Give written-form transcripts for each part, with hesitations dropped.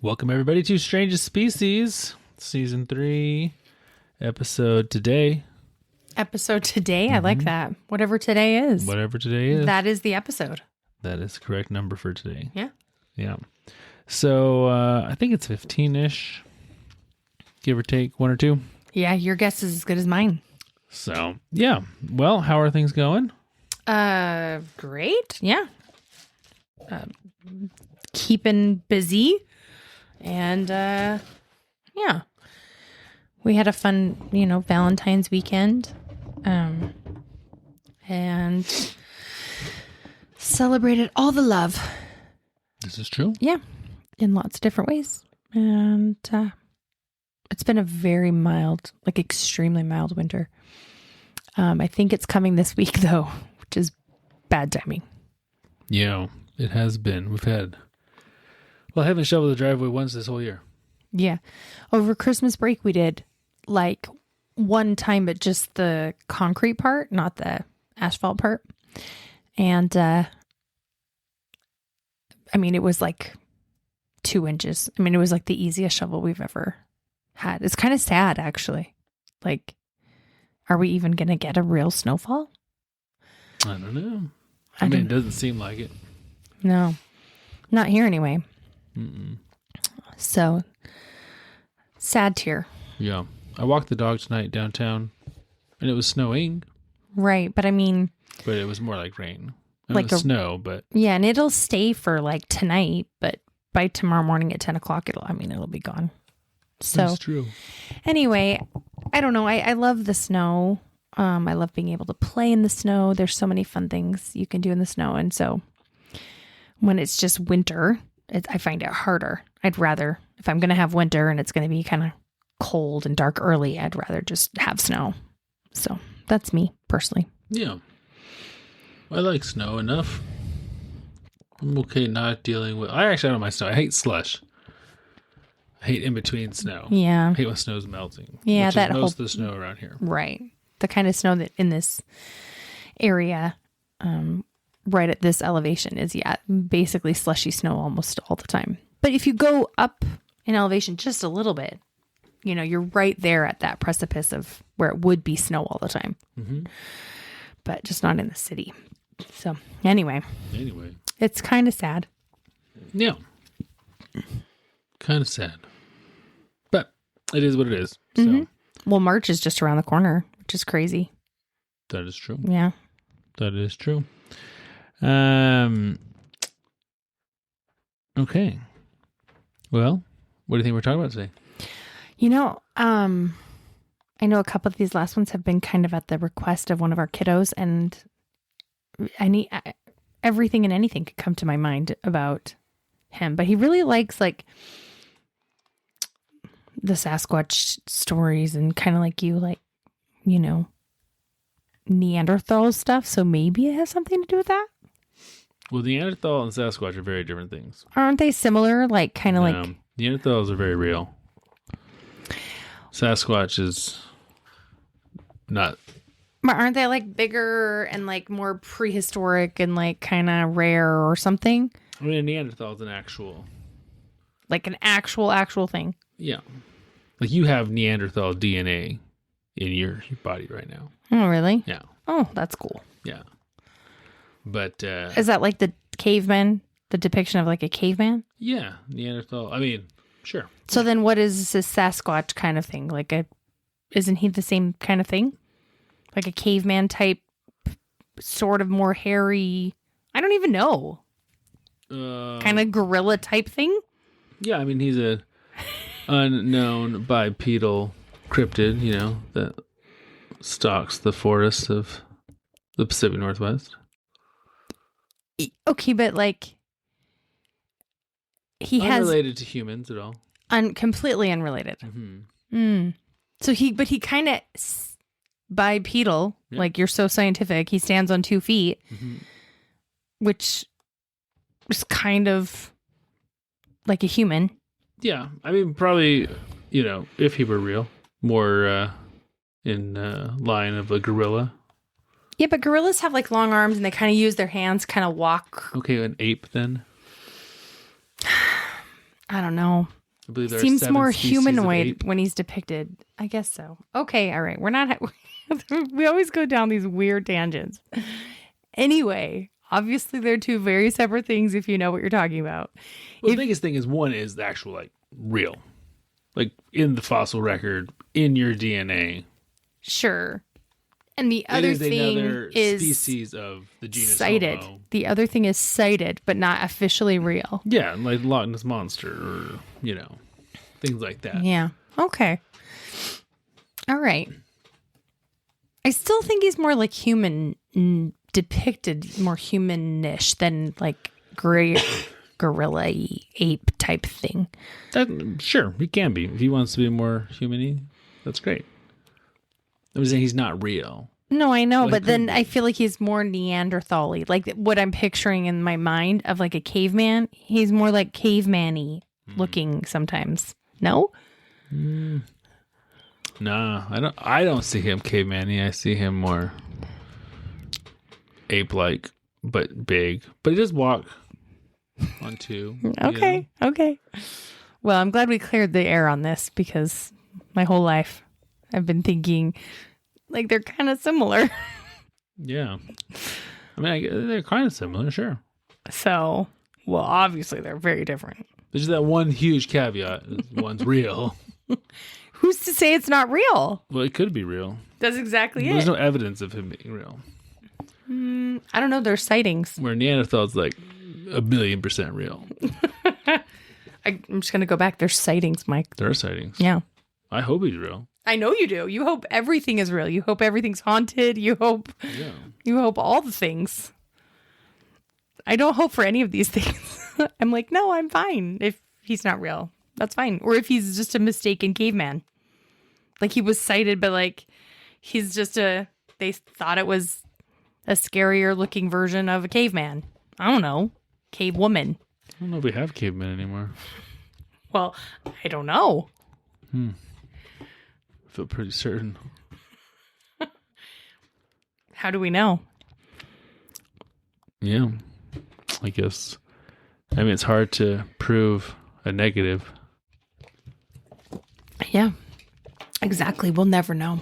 Welcome everybody to Strangest Species, Season 3, episode today. Episode today? I like that. Whatever today is. Whatever today is. That is the episode. That is the correct number for today. Yeah. Yeah. So, I think it's 15-ish, give or take, one or two. Yeah, your guess is as good as mine. So, yeah. Well, how are things going? Great. Yeah. Keeping busy. And, yeah. We had a fun, Valentine's weekend. And celebrated all the love. This is true. Yeah. In lots of different ways. And, it's been a very mild, extremely mild winter. I think it's coming this week, though, which is bad timing. Yeah, it has been. I haven't shoveled the driveway once this whole year. Yeah. Over Christmas break, we did one time, but just the concrete part, not the asphalt part. And, it was 2 inches. It was the easiest shovel we've ever had. It's kind of sad, actually. Are we even going to get a real snowfall? I don't know. It doesn't seem like it. No, not here anyway. Mm-mm. So, sad tear. Yeah. I walked the dog tonight downtown, and it was snowing. Right, but But it was more like rain. It was snow, but... Yeah, and it'll stay for, tonight, but by tomorrow morning at 10 o'clock, it'll be gone. So, that's true. Anyway, I don't know. I love the snow. I love being able to play in the snow. There's so many fun things you can do in the snow. And so when it's just winter, I find it harder. I'd rather, if I'm going to have winter and it's going to be kind of cold and dark early, I'd rather just have snow. So that's me personally. Yeah. I like snow enough. I'm okay not dealing with... I actually don't mind snow. I hate slush. I hate in-between snow. Yeah. I hate when snow's melting. Yeah, which that is most of the snow around here. Right. The kind of snow that in this area, right at this elevation is, basically slushy snow almost all the time. But if you go up in elevation just a little bit, you're right there at that precipice of where it would be snow all the time. Mm-hmm. But just not in the city. So anyway, it's kind of sad. Yeah. Kind of sad. But it is what it is. So. Mm-hmm. Well, March is just around the corner, which is crazy. That is true. Yeah. That is true. Okay. Well, what do you think we're talking about today? I know a couple of these last ones have been kind of at the request of one of our kiddos, and everything and anything could come to my mind about him, but he really likes the Sasquatch stories and kind of like you, Neanderthal stuff. So maybe it has something to do with that. Well, Neanderthal and Sasquatch are very different things. Aren't they similar? Neanderthals are very real. Sasquatch is not. But aren't they bigger and more prehistoric and kind of rare or something? A Neanderthal is an actual. An actual thing. Yeah. You have Neanderthal DNA in your body right now. Oh, really? Yeah. Oh, that's cool. Yeah. But... is that the caveman? The depiction of a caveman? Yeah. Neanderthal. Sure. So then what is this Sasquatch kind of thing? Isn't he the same kind of thing? A caveman type, sort of more hairy... I don't even know. Kind of gorilla type thing? Yeah, he's a unknown bipedal cryptid, that stalks the forests of the Pacific Northwest. Okay, but he has... Unrelated to humans at all. Completely unrelated. Mm-hmm. So he kind of bipedal, you're so scientific, he stands on 2 feet, which is kind of like a human. Yeah, probably, if he were real, more in line of a gorilla. Yeah, but gorillas have long arms and they kind of use their hands, kind of walk. Okay, an ape then? I don't know. I believe there are Seems 7 more species of humanoid ape. when he's depicted. I guess so. Okay, all right. We're not. We always go down these weird tangents. Anyway, obviously they're two very separate things. If you know what you're talking about. Well, the biggest thing is one is the actual like real, like in the fossil record in your DNA. Sure. And the other thing another is species of the genus cited. Homo. The other thing is cited, but not officially real. Yeah, like Loch Ness Monster or, things like that. Yeah. Okay. All right. I still think he's more like human, depicted more humanish than like gorilla ape type thing. Sure, he can be. If he wants to be more human-y, that's great. I'm saying he's not real. No, I know, Well, but then I feel like he's more Neanderthal-y. Like what I'm picturing in my mind of like a caveman, he's more like caveman-y looking sometimes. No? Nah, I don't see him caveman-y. I see him more ape-like, but big. But he does walk on two. Okay. Okay. Well, I'm glad we cleared the air on this because my whole life I've been thinking like they're kind of similar. Yeah. I mean, they're kind of similar, sure. So, well, obviously they're very different. There's just that one huge caveat. One's real. Who's to say it's not real? Well, it could be real. That's exactly There's it. no evidence of him being real. I don't know. There's sightings. Where Neanderthal's like 1,000,000% real. I'm just going to go back. There's sightings, Mike. There are sightings. Yeah. I hope he's real. I know you do. You hope everything is real. You hope everything's haunted. You hope all the things. I don't hope for any of these things. I'm like, no, I'm fine if he's not real. That's fine. Or if he's just a mistaken caveman. Like he was sighted, but like he's just they thought it was a scarier looking version of a caveman. I don't know. Cave woman. I don't know if we have cavemen anymore. Well, I don't know. I feel pretty certain. How do we know? Yeah. I guess. I mean, it's hard to prove a negative. Yeah. Exactly. We'll never know.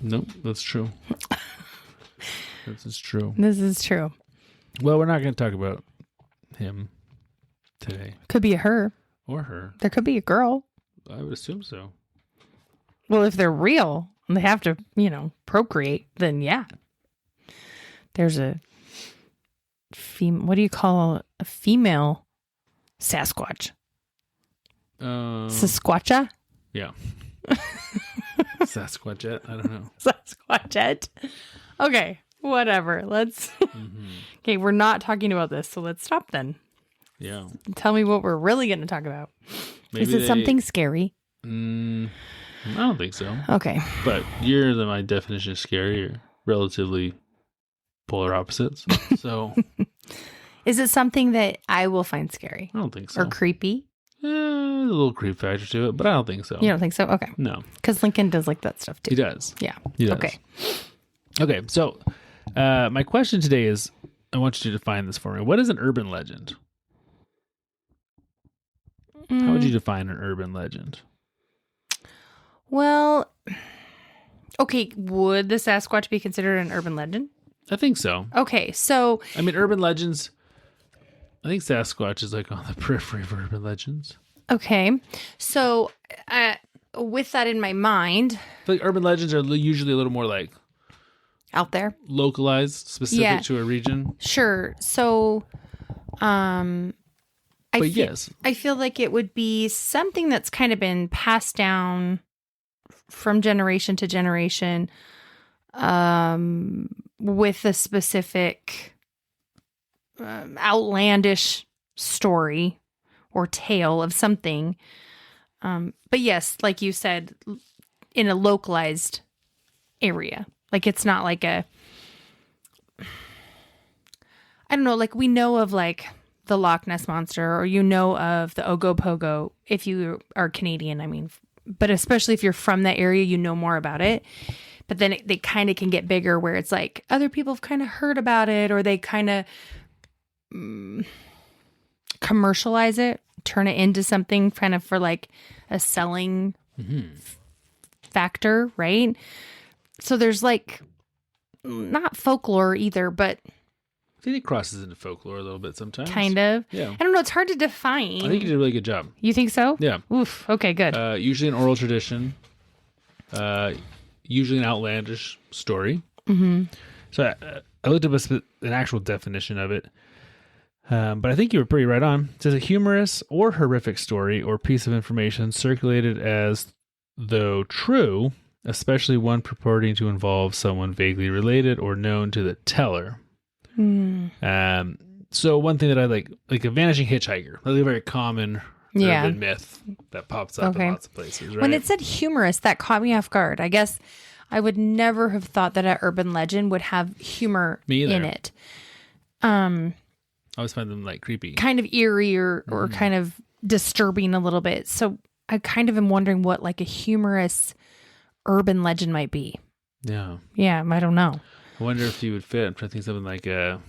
Nope, that's true. This is true. This is true. Well, we're not going to talk about him today. Could be a her. Or her. There could be a girl. I would assume so. Well, if they're real and they have to, procreate, then yeah. There's a what do you call a female Sasquatch? Sasquatcha? Yeah. Sasquatchet? I don't know. Sasquatchet. Okay, whatever. Let's. Okay, we're not talking about this, so let's stop then. Yeah. Tell me what we're really going to talk about. Maybe Is it something scary? I don't think so. Okay. But my definition of scary are relatively polar opposites. So Is it something that I will find scary? I don't think so. Or creepy? There's a little creep factor to it, but I don't think so. You don't think so? Okay. No. Because Lincoln does like that stuff too. He does. Yeah. He does. Okay. Okay, so my question today is, I want you to define this for me. What is an urban legend? How would you define an urban legend? Well, okay, would the Sasquatch be considered an urban legend? I think so. Okay, so... I mean, urban legends, I think Sasquatch is like on the periphery of urban legends. Okay, so with that in my mind... I feel like urban legends are usually a little more like... out there? Localized, specific to a region. Sure, so... I feel like it would be something that's kind of been passed down from generation to generation with a specific outlandish story or tale of something. But yes, like you said, in a localized area. Like it's not like I don't know, like we know of like the Loch Ness Monster, or of the Ogopogo if you are Canadian, I mean, but especially if you're from that area, you know more about it. But then they kind of can get bigger where it's like other people have kind of heard about it, or they kind of commercialize it turn it into something kind of for like a selling factor, right? So there's like not folklore either, but I think it crosses into folklore a little bit sometimes. kind of. Yeah. I don't know. It's hard to define. I think you did a really good job. You think so? Yeah. Oof. Okay, good. Usually an oral tradition. Usually an outlandish story. Mm-hmm. So I looked up an actual definition of it. But I think you were pretty right on. It says a humorous or horrific story or piece of information circulated as though true, especially one purporting to involve someone vaguely related or known to the teller. So one thing that I like a vanishing hitchhiker, like a very common urban myth that pops up in lots of places, right? When it said humorous, that caught me off guard. I guess I would never have thought that an urban legend would have humor in it. I always find them like creepy. Kind of eerie or kind of disturbing a little bit. So I kind of am wondering what like a humorous urban legend might be. Yeah. Yeah, I don't know. I wonder if you would fit. I'm trying to think something like a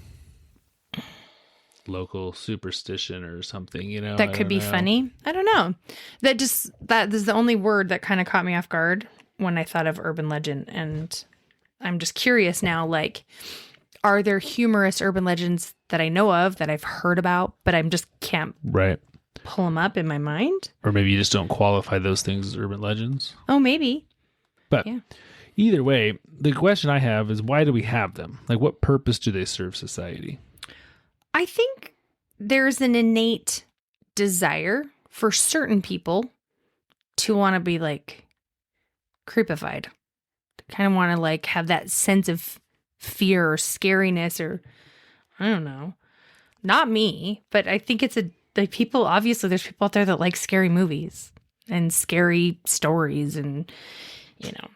local superstition or something, you know? That could be funny. I don't know. That is the only word that kind of caught me off guard when I thought of urban legend. And I'm just curious now, like, are there humorous urban legends that I know of that I've heard about, but I just can't pull them up in my mind? Or maybe you just don't qualify those things as urban legends. Oh, maybe. But yeah. Either way, the question I have is, why do we have them? Like, what purpose do they serve society? I think there's an innate desire for certain people to want to be like creepified, to kind of want to like have that sense of fear or scariness, or I don't know, not me, but I think it's like people, obviously there's people out there that like scary movies and scary stories, and you know,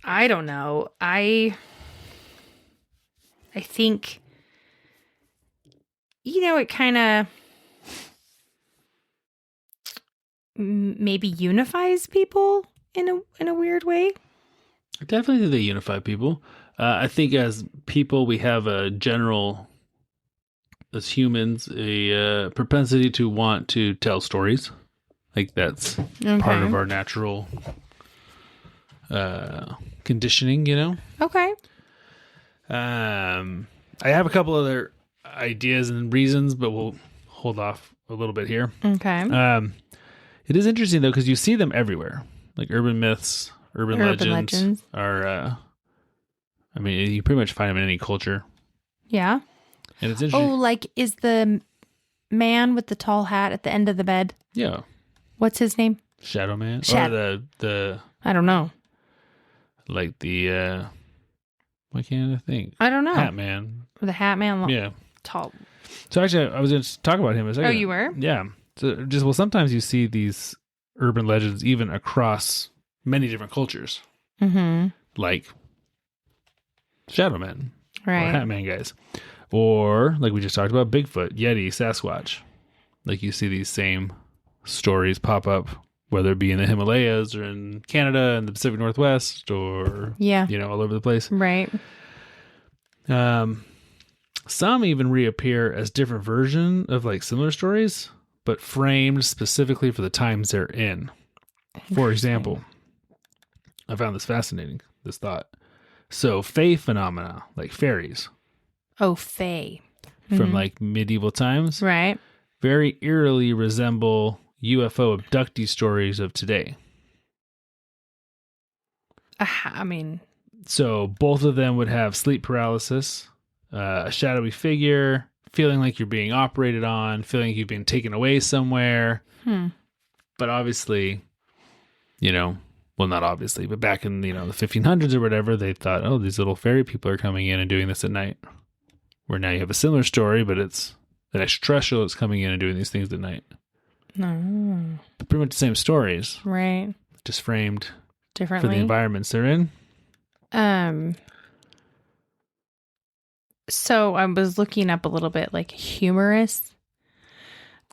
I don't know. I think, you know, it kind of maybe unifies people in a weird way. I definitely think they unify people. I think as people, we have a general, as humans, a propensity to want to tell stories. Like that's part of our natural conditioning, you know? Okay. I have a couple other ideas and reasons, but we'll hold off a little bit here. Okay. It is interesting though, because you see them everywhere. Like urban myths, urban legends are, I mean, you pretty much find them in any culture. Yeah. And it's interesting. Oh, like is the man with the tall hat at the end of the bed? Yeah. What's his name? Shadow Man. Or the I don't know. Like the, why can't I think? I don't know. Hat Man. The Hat Man. Yeah. Tall. So actually, I was going to talk about him a second. Oh, you were? Yeah. So sometimes you see these urban legends even across many different cultures. Mm-hmm. Like Shadow Men. Right. Or Hat Man guys. Or, like we just talked about, Bigfoot, Yeti, Sasquatch. Like you see these same stories pop up, whether it be in the Himalayas or in Canada and the Pacific Northwest or, you know, all over the place. Right. Some even reappear as different versions of like similar stories, but framed specifically for the times they're in. For example, I found this fascinating, this thought. So fae phenomena, like fairies. Oh, fae. From like medieval times. Right. Very eerily resemble UFO abductee stories of today. I mean, so both of them would have sleep paralysis, a shadowy figure, feeling like you're being operated on, feeling like you've been taken away somewhere. But obviously, you know, well, not obviously, but back in, you know, the 1500s or whatever, they thought, oh, these little fairy people are coming in and doing this at night. Where now you have a similar story, but it's an extraterrestrial that's coming in and doing these things at night. No. But pretty much the same stories. Right. Just framed differently for the environments they're in. So I was looking up a little bit like humorous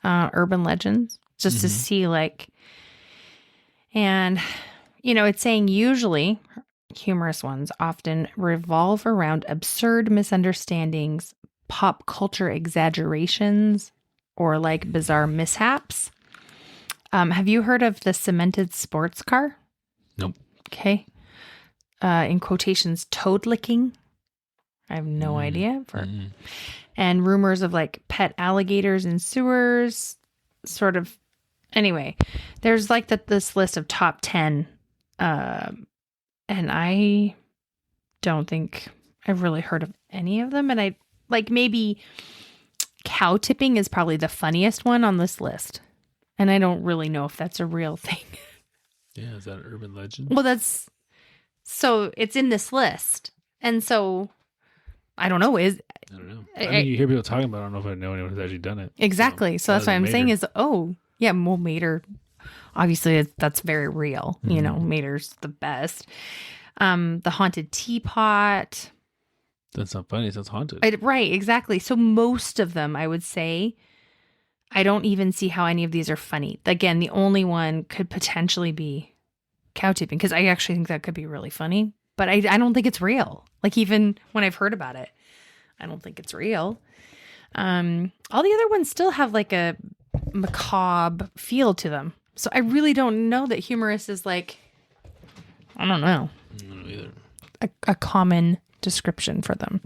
urban legends just to see like, and you know, it's saying usually humorous ones often revolve around absurd misunderstandings, pop culture exaggerations, or like bizarre mishaps. Have you heard of the cemented sports car? Nope. Okay. In quotations, toad licking. I have no idea. And rumors of like pet alligators in sewers, sort of. Anyway, there's like this list of top 10. And I don't think I've really heard of any of them. And I like maybe cow tipping is probably the funniest one on this list. And I don't really know if that's a real thing. Yeah, is that an urban legend? Well, so it's in this list. And so I don't know. I don't know. I mean, you hear people talking about it. I don't know if I know anyone who's actually done it. Exactly. So that's what I'm saying is, yeah, well, Mater, obviously that's very real. You know, Mater's the best. The haunted teapot. That's not funny. It sounds haunted. Right, exactly. So most of them, I would say, I don't even see how any of these are funny. Again, the only one could potentially be cow tipping, because I actually think that could be really funny. But I don't think it's real. Like, even when I've heard about it, I don't think it's real. All the other ones still have like a macabre feel to them. So I really don't know that humorous is like, I don't know. I don't know either. A common description for them.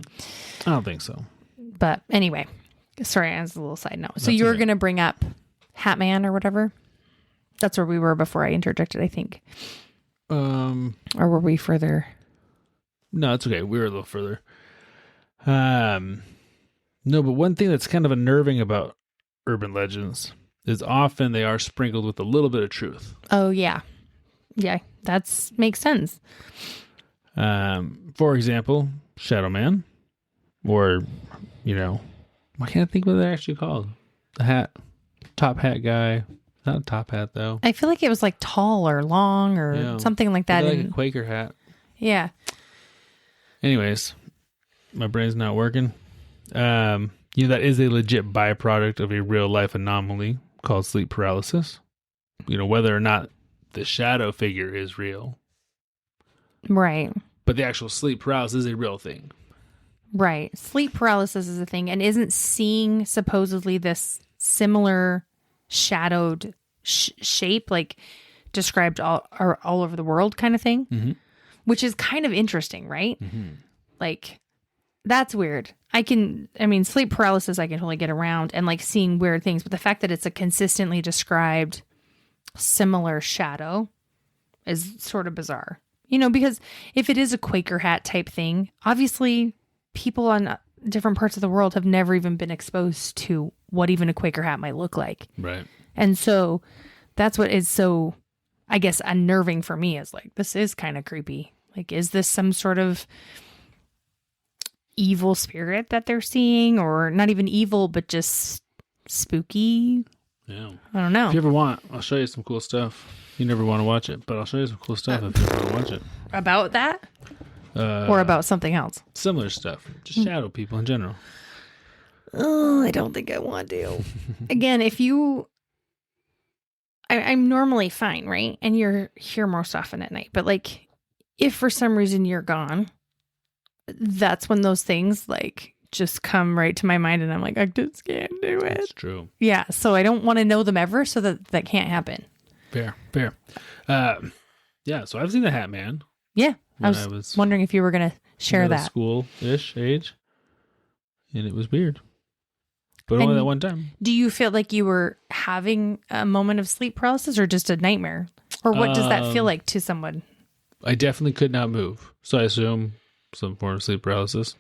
I don't think so. But anyway, sorry, as a little side note. So you were going to bring up Hat Man or whatever? That's where we were before I interjected, I think. Or were we further? No, it's okay. We were a little further. No, but one thing that's kind of unnerving about urban legends is often they are sprinkled with a little bit of truth. Oh, yeah. Yeah, makes sense. For example, Shadow Man, or, why can't I think what they're actually called? The top hat guy. Not a top hat, though. I feel like it was like tall or long or something like that. Like a Quaker hat. Yeah. Anyways, my brain's not working. That is a legit byproduct of a real life anomaly called sleep paralysis. Whether or not the shadow figure is real. Right. But the actual sleep paralysis is a real thing. Right. Sleep paralysis is a thing. And isn't seeing supposedly this similar shadowed shape, like described all over the world kind of thing? Mm-hmm. Which is kind of interesting, right? Mm-hmm. Like, that's weird. Sleep paralysis I can totally get around and like seeing weird things. But the fact that it's a consistently described similar shadow is sort of bizarre. Because if it is a Quaker hat type thing, obviously people on different parts of the world have never even been exposed to what even a Quaker hat might look like. Right. And so that's what is so, I guess, unnerving for me, is like, this is kind of creepy. Like, is this some sort of evil spirit that they're seeing, or not even evil, but just spooky? Yeah. I don't know. If you ever want, I'll show you some cool stuff. You never want to watch it, but I'll show you some cool stuff if you ever want to watch it. About that? Or about something else? Similar stuff. Just shadow people in general. Oh, I don't think I want to. Again, I'm normally fine, right? And you're here most often at night. But like, if for some reason you're gone, that's when those things like just come right to my mind, and I'm like, I just can't do it. That's true. Yeah, so I don't want to know them ever, so that can't happen. Fair. Yeah, so I've seen the Hat Man. Yeah, I was wondering if you were going to share that. School-ish age, and it was weird. But only that one time. Do you feel like you were having a moment of sleep paralysis, or just a nightmare? Or what does that feel like to someone? I definitely could not move, so I assume some form of sleep paralysis.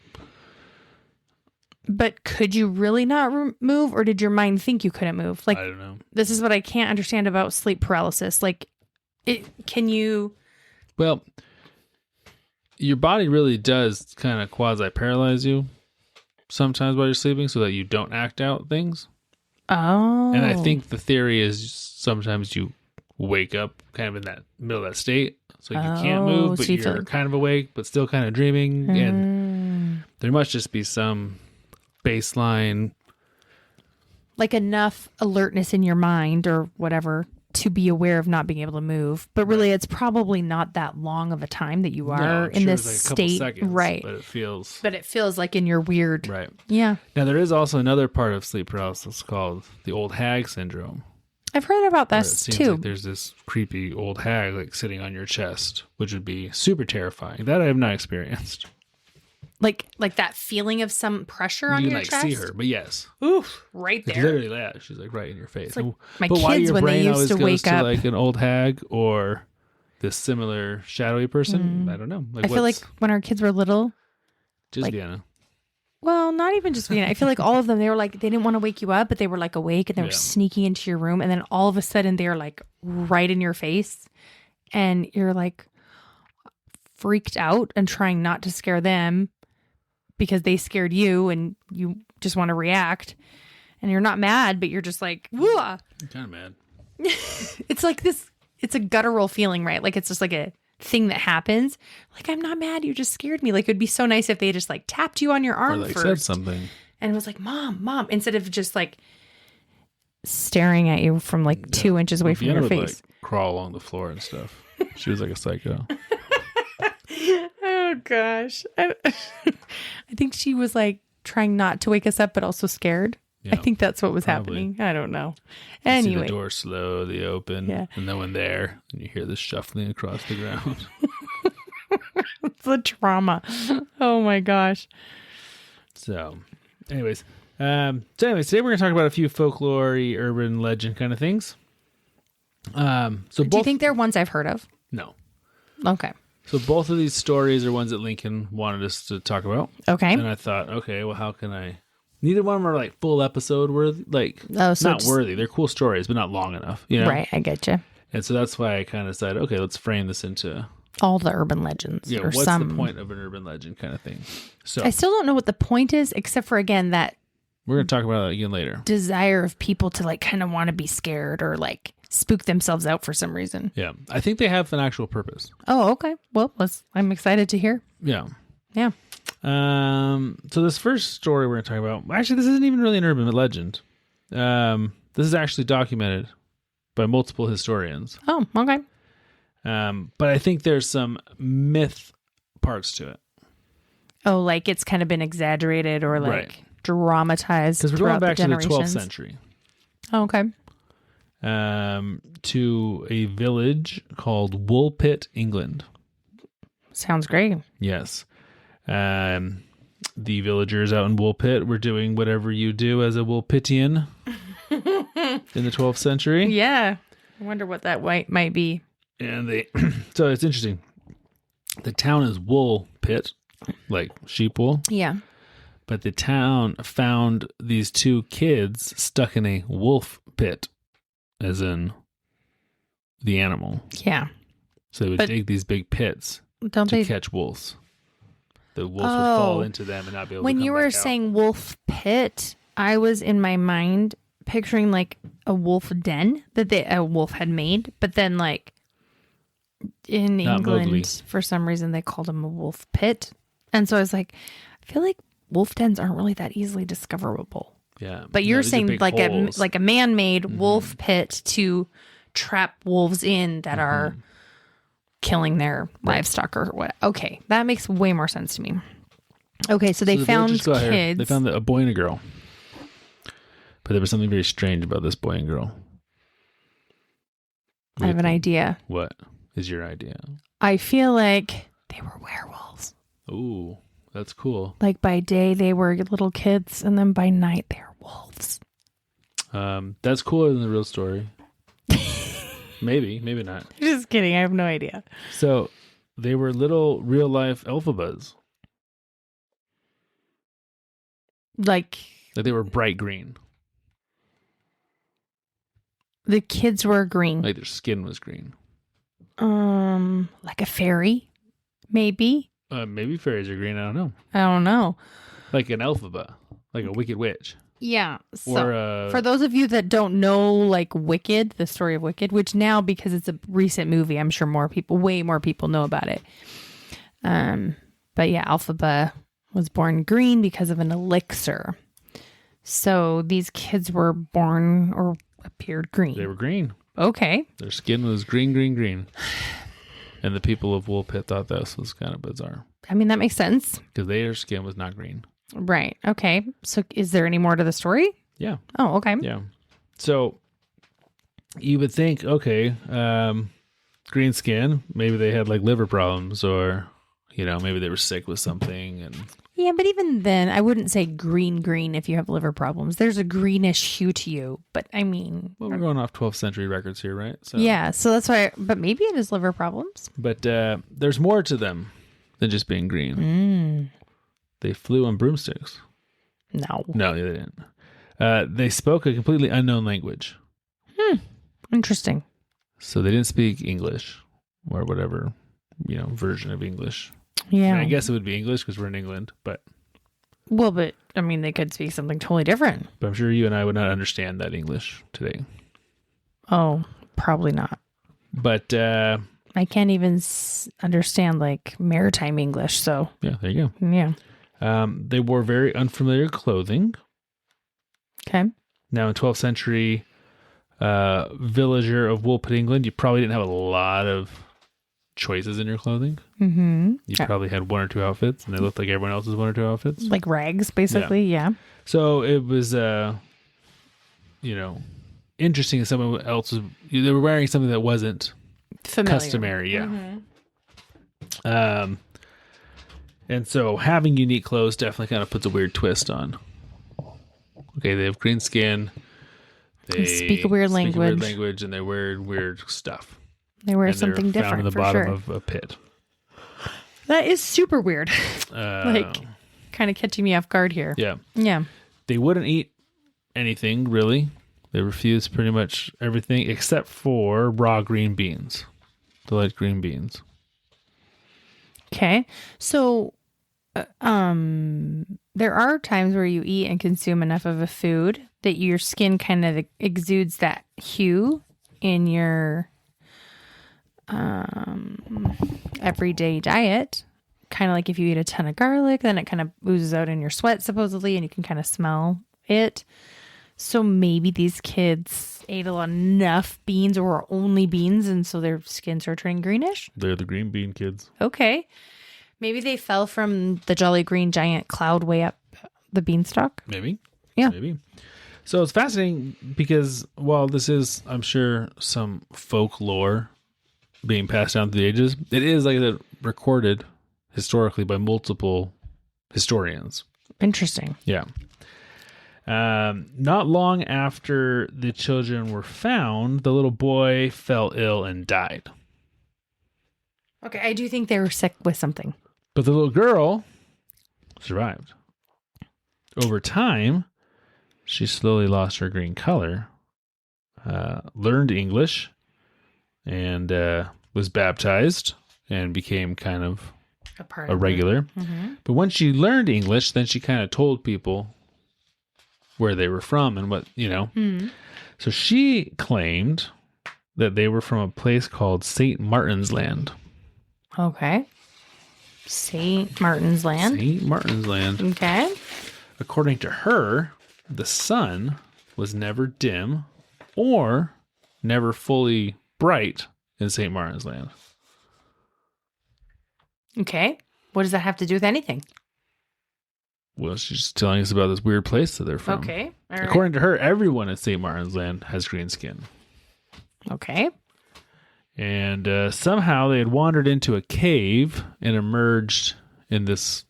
But could you really not move, or did your mind think you couldn't move? Like, I don't know. This is what I can't understand about sleep paralysis. Like, can you? Well, your body really does kind of quasi-paralyze you sometimes while you're sleeping, so that you don't act out things. Oh. And I think the theory is sometimes you wake up kind of in that middle of that state, so you can't move, but you're kind of awake, but still kind of dreaming, and there must just be some baseline, like enough alertness in your mind or whatever to be aware of not being able to move, but really it's probably not that long of a time that you are in this like state, seconds, right? But it feels like in your weird, right? Yeah. Now there is also another part of sleep paralysis called the old hag syndrome. I've heard about Or it this seems too. like there's this creepy old hag like sitting on your chest, which would be super terrifying. That I have not experienced. Like that feeling of some pressure on You your can chest. see her, but yes. Oof, right It's there. literally that. She's like right in your face. like my but why kids your when they brain used always to goes wake to up. like an old hag or this similar shadowy person? I don't know. I feel like when our kids were little, just like- Vienna. well, not even just being, I feel like all of them, they were like, they didn't want to wake you up, but they were like awake and they were Yeah. sneaking into your room. And then all of a sudden they're like right in your face and you're like freaked out and trying not to scare them because they scared you and you just want to react. And you're not mad, but you're just like, whoa. I'm kind of mad. It's like this, it's a guttural feeling, right? Like it's just like a thing that happens. Like, I'm not mad. You just scared me. Like, it'd be so nice if they just like tapped you on your Or arm like first said something. and was like, mom, instead of just like staring at you from like 2 inches away from Vienna your would face. like crawl along the floor and stuff. She was like a psycho. Oh gosh. I think she was like trying not to wake us up, but also scared. Yeah, I think that's what was probably. happening. I don't know. You see Anyway, the door slowly open, Yeah. and no one there, and you hear this shuffling across the ground. it's the trauma. Oh my gosh. So, anyways, today we're gonna talk about a few folklore, urban legend kind of things. So Do you think they're ones I've heard of? no. Okay. So both of these stories are ones that Lincoln wanted us to talk about, Okay. and I thought, okay, well, how can I? Neither one of them are like full episode worthy, like Oh, so not just- worthy. They're cool stories, but not long enough, you know. Right. I get you. And so that's why I kind of decided, okay, let's frame this into All the urban legends. Or what's some. the point of an urban legend kind of thing. So I still don't know what the point is, except for, again, that we're gonna talk about that again later. desire of people to like kind of want to be scared or like spook themselves out for some reason. Yeah, I think they have an actual purpose. Oh, okay. Well, I'm excited to hear. Yeah. Yeah. So this first story we're going to talk about, actually, this isn't even really an urban legend. This is actually documented by multiple historians. Oh, okay. But I think there's some myth parts to it. Oh, like it's kind of been exaggerated or like Right. dramatized Because we're going throughout back the to the generations. 12th century. Oh, okay. To a village called Woolpit, England. Sounds great. Yes. The villagers out in Woolpit were doing whatever you do as a Woolpitian in the 12th century. Yeah. I wonder what that might be. And they, so it's interesting. The town is Woolpit, like sheep wool, Yeah. but the town found these two kids stuck in a wolf pit, as in the animal. Yeah. So they would But- dig these big pits Don't to they? catch wolves. The wolves would fall Oh. into them and not be able When to come you were back out. saying wolf pit, I was in my mind picturing like a wolf den that a wolf had made, but then like in Not England, Mowgli. for some reason they called them a wolf pit, and so I was like, I feel like wolf dens aren't really that easily discoverable. Yeah, But you're these are saying big like holes. a man-made wolf pit to trap wolves in that are killing their livestock or what? Okay, that makes way more sense to me. Okay, so they the found villagers got here. kids. They found a boy and a girl, but there was something very strange about this boy and girl. I have an idea. What is your idea? I feel like they were werewolves. Ooh, that's cool. Like by day they were little kids, and then by night they were wolves. That's cooler than the real story. Maybe not. Just kidding. I have no idea. So they were little real life alphabas. Like Like they were bright green. the kids were green. Like their skin was green. Like a fairy, maybe. Maybe fairies are green. I don't know. I don't know. Like an alphaba, like a wicked witch. Yeah. So Or for those of you that don't know, like Wicked, the story of Wicked, which now because it's a recent movie, I'm sure way more people know about it. But yeah, Alphaba was born green because of an elixir. So these kids were born or appeared green. they were green. Okay. Their skin was green. And the people of Woolpit thought this was kind of bizarre I mean, that makes sense. because their skin was not green. Right. Okay. So is there any more to the story? Yeah. Oh, okay. Yeah. So you would think, okay, green skin, maybe they had like liver problems, or maybe they were sick with something. And yeah, but even then, I wouldn't say green if you have liver problems. There's a greenish hue to you, but I mean, well, we're going off 12th century records here, right? So yeah, so that's why. But maybe it is liver problems. But there's more to them than just being green. They flew on broomsticks. No, they didn't. They spoke a completely unknown language. Interesting. So they didn't speak English or whatever, version of English. Yeah. I mean, I guess it would be English because we're in England, but I mean, they could speak something totally different. But I'm sure you and I would not understand that English today. Oh, probably not. But I can't even understand like maritime English. So yeah, there you go. Yeah. They wore very unfamiliar clothing. Okay. Now, in 12th century villager of Woolpit, England, you probably didn't have a lot of choices in your clothing. Mm-hmm. You probably had one or two outfits, and they looked like everyone else's one or two outfits. Like rags, basically, yeah. So it was, interesting that someone else was, they were wearing something that wasn't familiar. Customary, yeah. Mm-hmm. And so having unique clothes definitely kind of puts a weird twist on. Okay, they have green skin. They speak a weird language. And they wear weird stuff. They wear something different, found in the bottom of a pit. That is super weird. Kind of catching me off guard here. Yeah. Yeah. They wouldn't eat anything, really. They refused pretty much everything except for raw green beans. They liked green beans. Okay. So, there are times where you eat and consume enough of a food that your skin kind of exudes that hue in your everyday diet. Kind of like if you eat a ton of garlic, then it kind of oozes out in your sweat, supposedly, and you can kind of smell it. So maybe these kids ate enough beans or only beans, and so their skins are turning greenish. They're the green bean kids. Okay. Maybe they fell from the Jolly Green Giant cloud way up the beanstalk. Maybe. Yeah. Maybe. So it's fascinating because while this is, I'm sure, some folklore being passed down through the ages, it is, like I said, recorded historically by multiple historians. Interesting. Yeah. Not long after the children were found, the little boy fell ill and died. Okay, I do think they were sick with something. But the little girl survived. Over time, she slowly lost her green color, learned English, and was baptized and became kind of a regular. Mm-hmm. But when she learned English, then she kind of told people where they were from and what, Mm-hmm. So she claimed that they were from a place called St. Martin's Land. Okay. St. Martin's Land? St. Martin's Land. Okay. According to her, the sun was never dim or never fully bright in St. Martin's Land. Okay. What does that have to do with anything? Well, she's just telling us about this weird place that they're from. Okay. All right. According to her, everyone in St. Martin's Land has green skin. Okay. And somehow they had wandered into a cave and emerged in this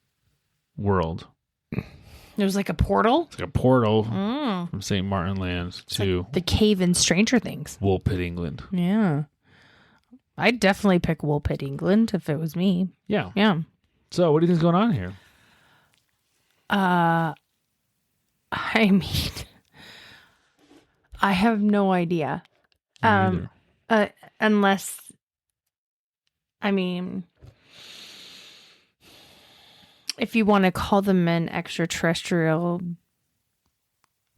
world. There was like a portal? It's like a portal from St. Martin Land to like the cave in Stranger Things. Woolpit, England. Yeah. I'd definitely pick Woolpit, England if it was me. Yeah. Yeah. So what do you think's going on here? I mean, I have no idea. Unless, I mean, if you want to call them an extraterrestrial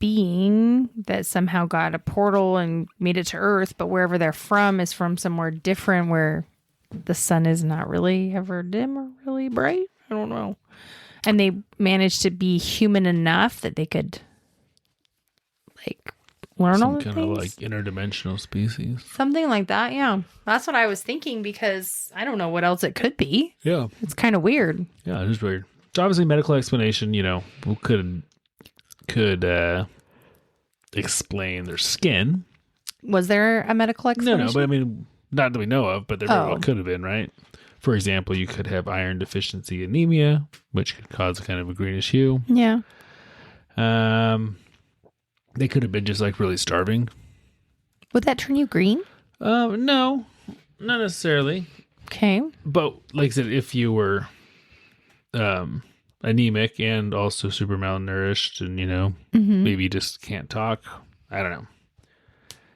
being that somehow got a portal and made it to Earth, but wherever they're from is from somewhere different where the sun is not really ever dim or really bright. I don't know. And they managed to be human enough that they could, like, learn all the things. Some kind of like interdimensional species. Something like that, yeah. That's what I was thinking because I don't know what else it could be. Yeah. It's kind of weird. Yeah, it is weird. So obviously medical explanation, could explain their skin. Was there a medical explanation? No, but I mean, not that we know of, but there very well Oh. could have been, right? For example, you could have iron deficiency anemia, which could cause kind of a greenish hue. Yeah. They could have been just like really starving. Would that turn you green? No, not necessarily. Okay. But like I said, if you were anemic and also super malnourished and, maybe you just can't talk, I don't know.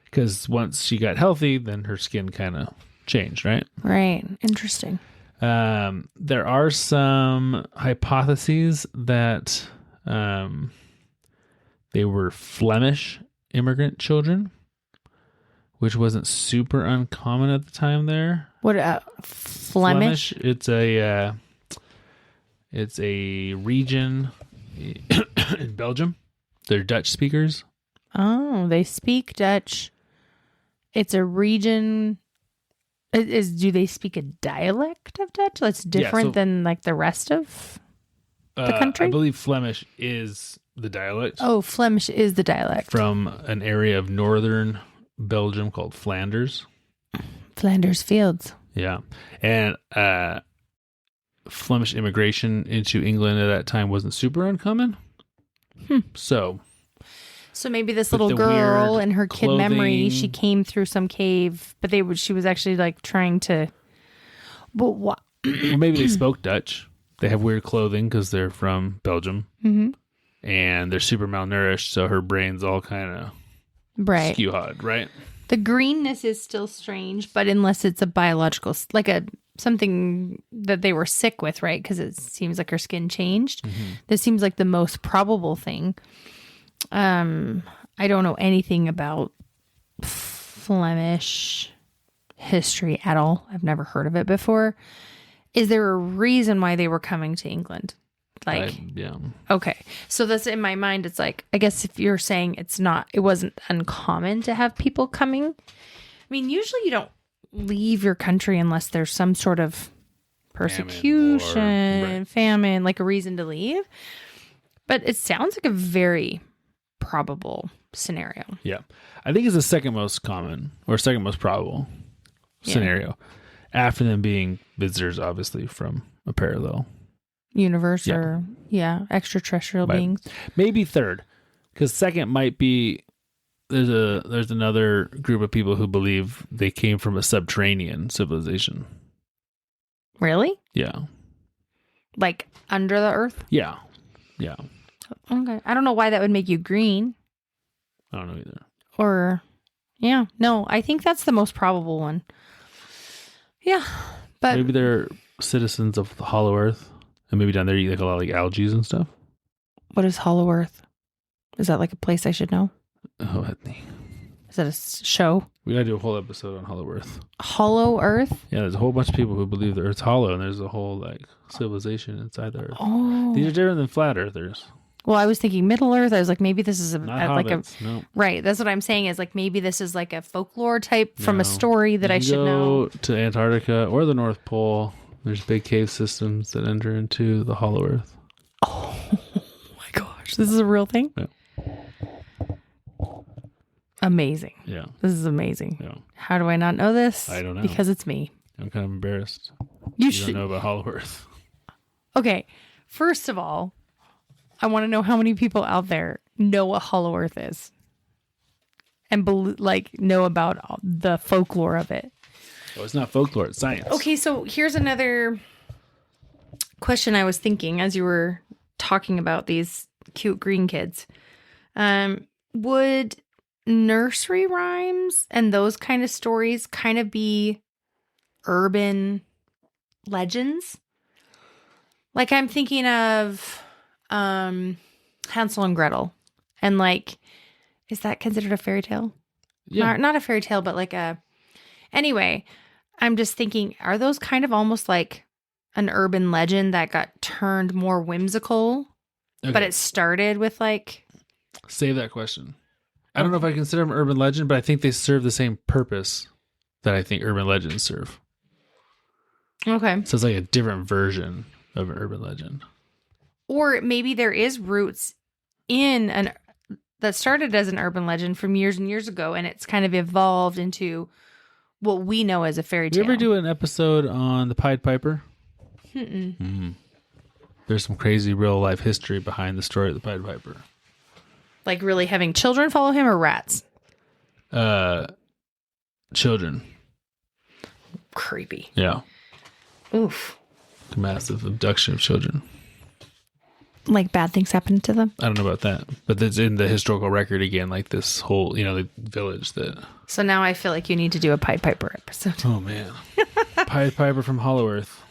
Because once she got healthy, then her skin kind of changed, right? Right. Interesting. There are some hypotheses that they were Flemish immigrant children, which wasn't super uncommon at the time there. What, Flemish? It's a region in Belgium. They're Dutch speakers. Oh, they speak Dutch. It's a region. Do they speak a dialect of Dutch that's different than like the rest of the country? I believe Flemish is the dialect. Oh, Flemish is the dialect. From an area of northern Belgium called Flanders. Flanders Fields. Yeah. And Flemish immigration into England at that time wasn't super uncommon. So maybe this little girl in her kid memory, she came through some cave, but she was actually like trying to. But what? Well, maybe they spoke Dutch. They have weird clothing because they're from Belgium, and they're super malnourished, so her brain's all kind of skew-hawed, right? The greenness is still strange, but unless it's a biological, like something that they were sick with, right? Because it seems like her skin changed. This seems like the most probable thing. I don't know anything about Flemish history at all. I've never heard of it before. Is there a reason why they were coming to England? Yeah. Okay. So that's in my mind. It's like, I guess if you're saying it wasn't uncommon to have people coming. I mean, usually you don't leave your country unless there's some sort of persecution, famine, like a reason to leave. But it sounds like a very probable scenario. Yeah. I think it's the second most common or second most probable scenario after them being visitors, obviously, from a parallel universe or extraterrestrial beings. Maybe third, because second might be there's another group of people who believe they came from a subterranean civilization. Really? Yeah. Like under the earth? Yeah. Okay. I don't know why that would make you green. I don't know either. Or, no, I think that's the most probable one. Yeah, but maybe they're citizens of the Hollow Earth, and maybe down there you eat like a lot of like algae and stuff. What is Hollow Earth? Is that like a place I should know? Oh, Ethne. Is that a show? We gotta do a whole episode on Hollow Earth. Hollow Earth? Yeah, there's a whole bunch of people who believe the Earth's hollow, and there's a whole like civilization inside the Earth. Oh, these are different than flat Earthers. Well, I was thinking Middle Earth. I was like, maybe this is no. Right. That's what I'm saying is like maybe this is like a folklore type from a story that I should know. To Antarctica or the North Pole. There's big cave systems that enter into the Hollow Earth. Oh my gosh, this is a real thing. Yeah. Amazing. Yeah. This is amazing. Yeah. How do I not know this? I don't know. Because it's me. I'm kind of embarrassed. You don't know about Hollow Earth. Okay. First of all, I want to know how many people out there know what Hollow Earth is and know about the folklore of it. Well, it's not folklore, it's science. Okay, so here's another question I was thinking as you were talking about these cute green kids. Would nursery rhymes and those kind of stories kind of be urban legends? Like I'm thinking of Hansel and Gretel, and like, is that considered a fairy tale? Yeah. Not a fairy tale, but like anyway, I'm just thinking, are those kind of almost like an urban legend that got turned more whimsical, but it started with like... Save that question. I don't know if I consider them urban legend, but I think they serve the same purpose that I think urban legends serve. Okay. So it's like a different version of an urban legend. Or maybe there is roots in that started as an urban legend from years and years ago, and it's kind of evolved into what we know as a fairy tale. Did you ever do an episode on the Pied Piper? There's some crazy real life history behind the story of the Pied Piper. Like really having children follow him or rats? Children. Creepy. Yeah. Oof. Massive abduction of children. Like bad things happen to them? I don't know about that, but it's in the historical record again, like this whole, the village that... So now I feel like you need to do a Pied Piper episode. Oh, man. Pied Piper from Hollow Earth.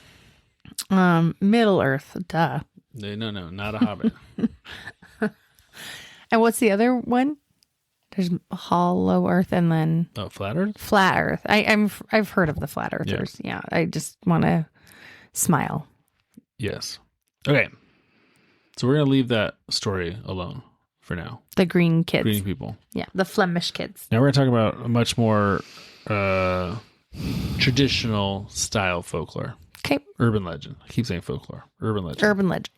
Middle Earth, duh. No, not a hobbit. And what's the other one? There's Hollow Earth and then... Oh, Flat Earth? Flat Earth. I've heard of the Flat Earthers. Yeah, I just want to smile. Yes. Okay. So we're going to leave that story alone for now. The green kids. Green people. Yeah, the Flemish kids. Now we're going to talk about a much more traditional style folklore. Okay. Urban legend. I keep saying folklore. Urban legend. Urban legend.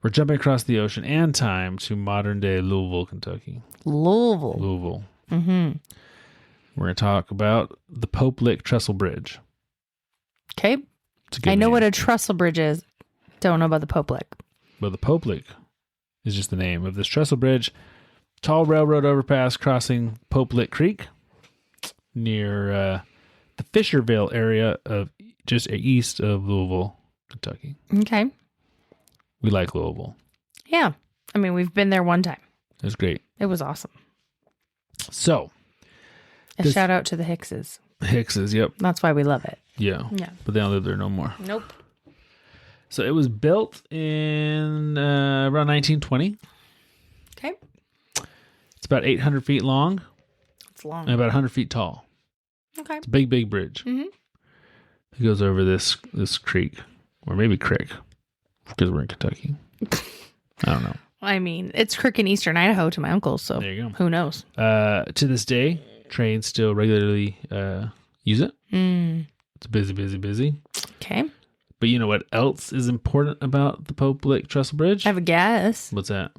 We're jumping across the ocean and time to modern day Louisville, Kentucky. Louisville. Mm-hmm. We're going to talk about the Pope Lick Trestle Bridge. Okay. I know what a trestle bridge is. Don't know about the Pope Lick. Well, the Pope Lick is just the name of this trestle bridge. Tall railroad overpass crossing Pope Lick Creek near the Fisherville area of just east of Louisville, Kentucky. Okay. We like Louisville. Yeah. I mean, we've been there one time. It was great. It was awesome. So. Shout out to the Hickses. Hickses, yep. That's why we love it. Yeah. But they don't live there no more. Nope. So it was built in around 1920. Okay. It's about 800 feet long. It's long. And about 100 feet tall. Okay. It's a big, big bridge. Mm-hmm. It goes over this creek. Or maybe creek. Because we're in Kentucky. I don't know. I mean, it's creek in eastern Idaho to my uncle's, so there you go. Who knows? To this day, trains still regularly use it. It's busy. Okay. But you know what else is important about the Pope Lick Trestle Bridge? I have a guess. What's that?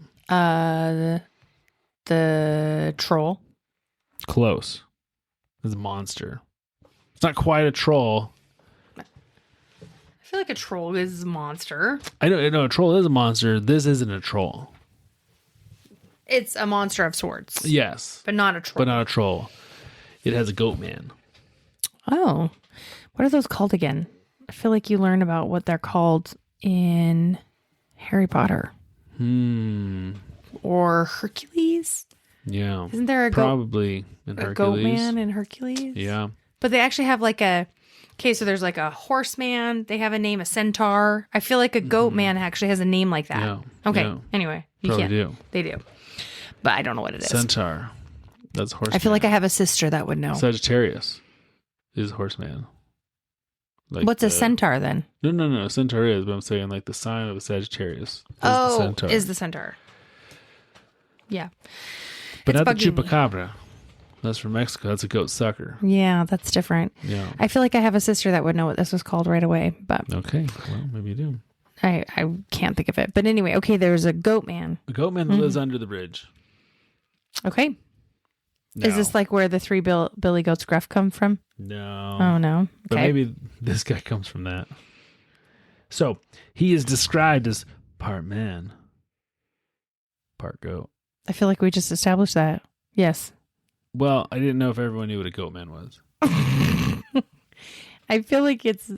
The troll. Close. It's a monster. It's not quite a troll. I feel like a troll is a monster. I know a troll is a monster. This isn't a troll. It's a monster of sorts. Yes. But not a troll. It has a goat man. Oh. What are those called again? I feel like you learn about what they're called in Harry Potter. Or Hercules? Yeah. Isn't there probably in Hercules? A goat man in Hercules? Yeah. But they actually have like so there's like a horseman. They have a name, a centaur. I feel like a goat man actually has a name like that. Yeah. Okay. Yeah. Anyway. They do. But I don't know what it is. Centaur. That's a horseman. I feel like I have a sister that would know. Sagittarius is a horseman. Like what's a centaur then? No. Centaur is, but I'm saying like the sign of a Sagittarius. Is the centaur. Yeah. But not the chupacabra. That's from Mexico. That's a goat sucker. Yeah, that's different. Yeah. I feel like I have a sister that would know what this was called right away, but okay. Well, maybe you do. I can't think of it. But anyway, okay, there's a goat man. A goat man that lives under the bridge. Okay. Now, is this like where the three Billy Goats Gruff come from? No. Oh, no. Okay. But maybe this guy comes from that. So he is described as part man, part goat. I feel like we just established that. Yes. Well, I didn't know if everyone knew what a goat man was. I feel like it's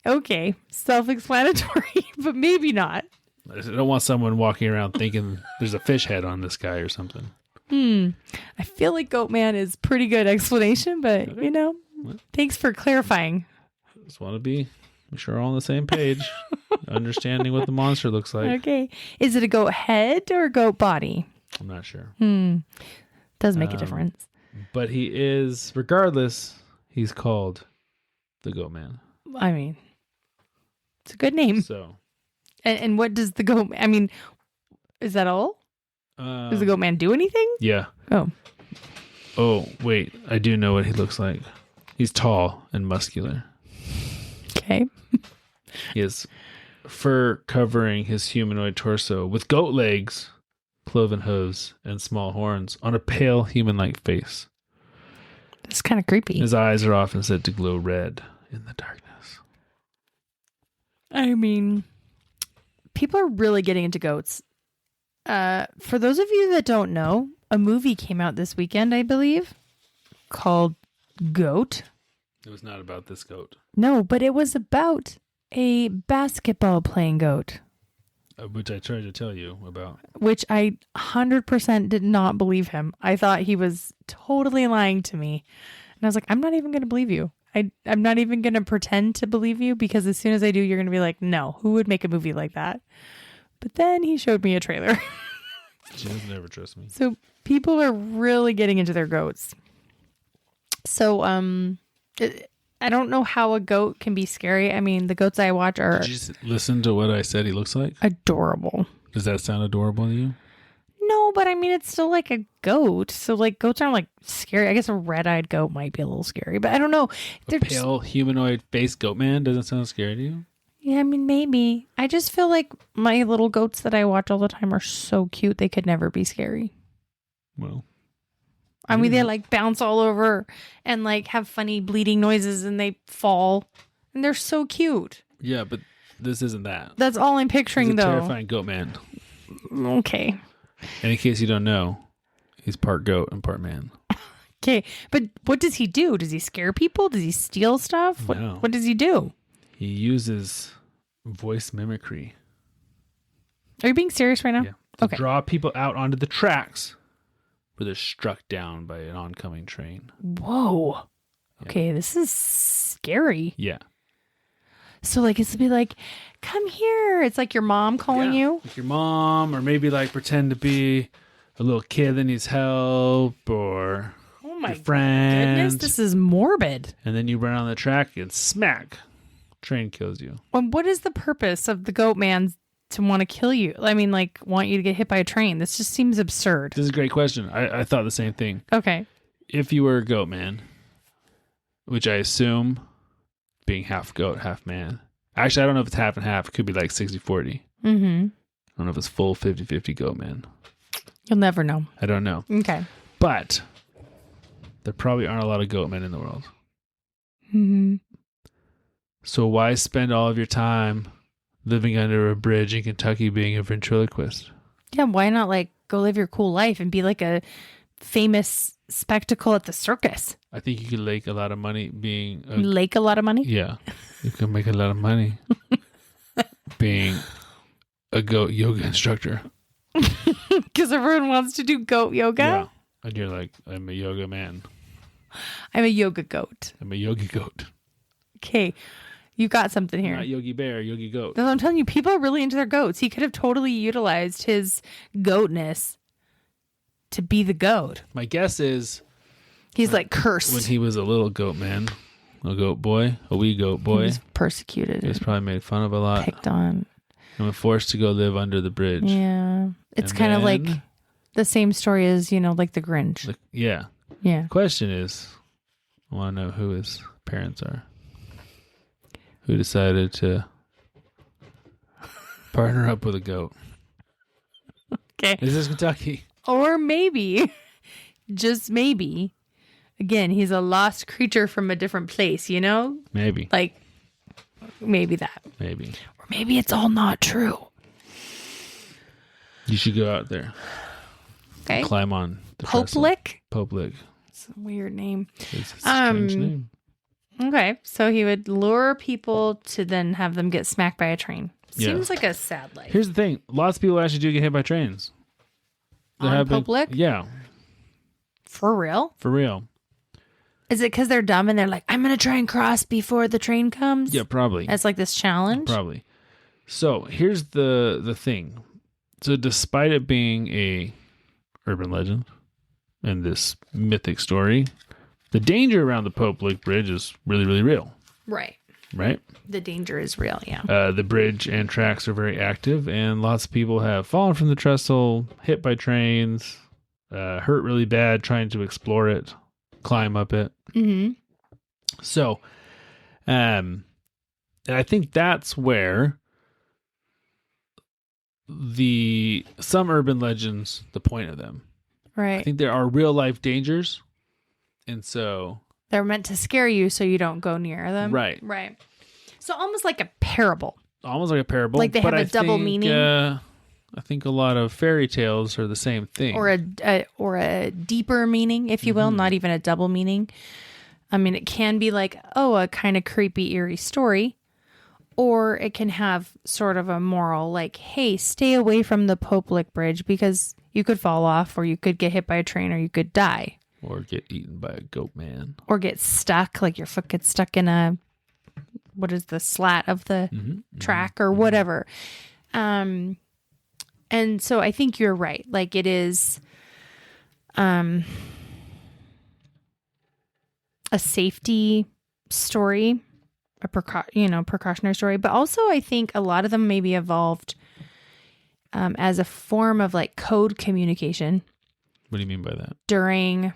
okay, self-explanatory, but maybe not. I don't want someone walking around thinking there's a fish head on this guy or something. I feel like goat man is pretty good explanation, but thanks for clarifying. Just want to be sure we're all on the same page, understanding what the monster looks like. Okay. Is it a goat head or a goat body? I'm not sure. Does make a difference. But he is, regardless, he's called the Goat Man. I mean, it's a good name. So, and what does the goat? I mean, is that all? Does the Goat Man do anything? Yeah. Oh, wait. I do know what he looks like. He's tall and muscular. Okay. He has fur covering his humanoid torso with goat legs cloven hooves, and small horns on a pale human-like face. It's kind of creepy. His eyes are often said to glow red in the darkness. I mean, people are really getting into goats. For those of you that don't know, a movie came out this weekend, I believe, called Goat. It was not about this goat. No, but it was about a basketball playing goat. Which I tried to tell you about. Which I 100% did not believe him. I thought he was totally lying to me. And I was like, I'm not even going to believe you. I'm not even going to pretend to believe you, because as soon as I do, you're going to be like, no, who would make a movie like that? But then he showed me a trailer. She doesn't ever trust me. So people are really getting into their goats. So I don't know how a goat can be scary. I mean, the goats I watch are... Did you just listen to what I said he looks like? Adorable. Does that sound adorable to you? No, but I mean, it's still like a goat. So like goats aren't like scary. I guess a red-eyed goat might be a little scary, but I don't know. A pale humanoid face goat man doesn't sound scary to you? Yeah, I mean, maybe. I just feel like my little goats that I watch all the time are so cute. They could never be scary. Well, I mean, they like bounce all over and like have funny bleeding noises and they fall. And they're so cute. yeah, but this isn't that. That's all I'm picturing, He's a though. terrifying goat man. Okay. And in case you don't know, he's part goat and part man. Okay. But what does he do? Does he scare people? Does he steal stuff? No. What does he do? He uses voice mimicry. Are you being serious right now? Yeah. To Okay. draw people out onto the tracks where they're struck down by an oncoming train. Whoa. Yeah. Okay, this is scary. Yeah. So like it's to be like, come here. It's like your mom calling you. Like your mom, or maybe like pretend to be a little kid that needs help, or Oh my your friend. goodness, this is morbid. And then you run on the track and smack, train kills you. And what is the purpose of the goat man to want to kill you? I mean, like, want you to get hit by a train? This just seems absurd. This is a great question. I thought the same thing. Okay. If you were a goat man, which I assume being half goat, half man. Actually, I don't know if it's half and half. It could be like 60-40. Mm-hmm. I don't know if it's full 50-50 goat man. You'll never know. I don't know. Okay. But there probably aren't a lot of goat men in the world. Mm-hmm. So why spend all of your time living under a bridge in Kentucky being a ventriloquist? Yeah, why not like go live your cool life and be like a famous spectacle at the circus? I think you could make a lot of money being a... Lake a lot of money? Yeah. You can make a lot of money being a goat yoga instructor. Because everyone wants to do goat yoga? Yeah. And you're like, I'm a yoga man. I'm a yoga goat. I'm a yogi goat. Okay. You got something here. Not Yogi Bear, Yogi Goat. That's what I'm telling you. People are really into their goats. He could have totally utilized his goatness to be the goat. My guess is He's like cursed. when he was a little goat man, a goat boy, a wee goat He boy, was persecuted. he was probably made fun of a lot Picked on. and was forced to go live under the bridge. Yeah. It's And kind of like then- the same story as, like the Grinch. Yeah. Yeah. Question is, I want to know who his parents are. Who decided to partner up with a goat? Okay. Is this Kentucky? Or maybe, just maybe, again, he's a lost creature from a different place, Maybe. Like, maybe that. Maybe. Or maybe it's all not true. You should go out there. Okay. Climb on the Pope trestle. Lick? Pope Lick. It's a weird name. It's a strange name. Okay. So he would lure people to then have them get smacked by a train. Yeah. Seems like a sad life. Here's the thing. Lots of people actually do get hit by trains. There On have been- Pope Lick? Yeah, For real? for real. Is it because they're dumb and they're like, I'm going to try and cross before the train comes? Yeah, probably. It's like this challenge? Probably. So here's the thing. So despite it being a urban legend and this mythic story, the danger around the Pope Lick Bridge is really, really real. Right. Right? The danger is real, yeah. The bridge and tracks are very active, and lots of people have fallen from the trestle, hit by trains, hurt really bad trying to explore it, climb up it. Mm-hmm. So, and I think that's where some urban legends, the point of them. Right. I think there are real life dangers. And so they're meant to scare you so you don't go near them. Right. Right. So almost like a parable. Almost like a parable. Like they have a double meaning. I think a lot of fairy tales are the same thing. Or a deeper meaning, if you will, not even a double meaning. I mean, it can be like, a kind of creepy, eerie story. Or it can have sort of a moral, like, hey, stay away from the Pope Lick Bridge because you could fall off, or you could get hit by a train, or you could die. Or get eaten by a goat man. Or get stuck, like your foot gets stuck in what is the slat of the track or whatever. And so I think you're right. Like it is a safety story, a precautionary story, but also I think a lot of them maybe evolved as a form of like code communication. What do you mean by that? During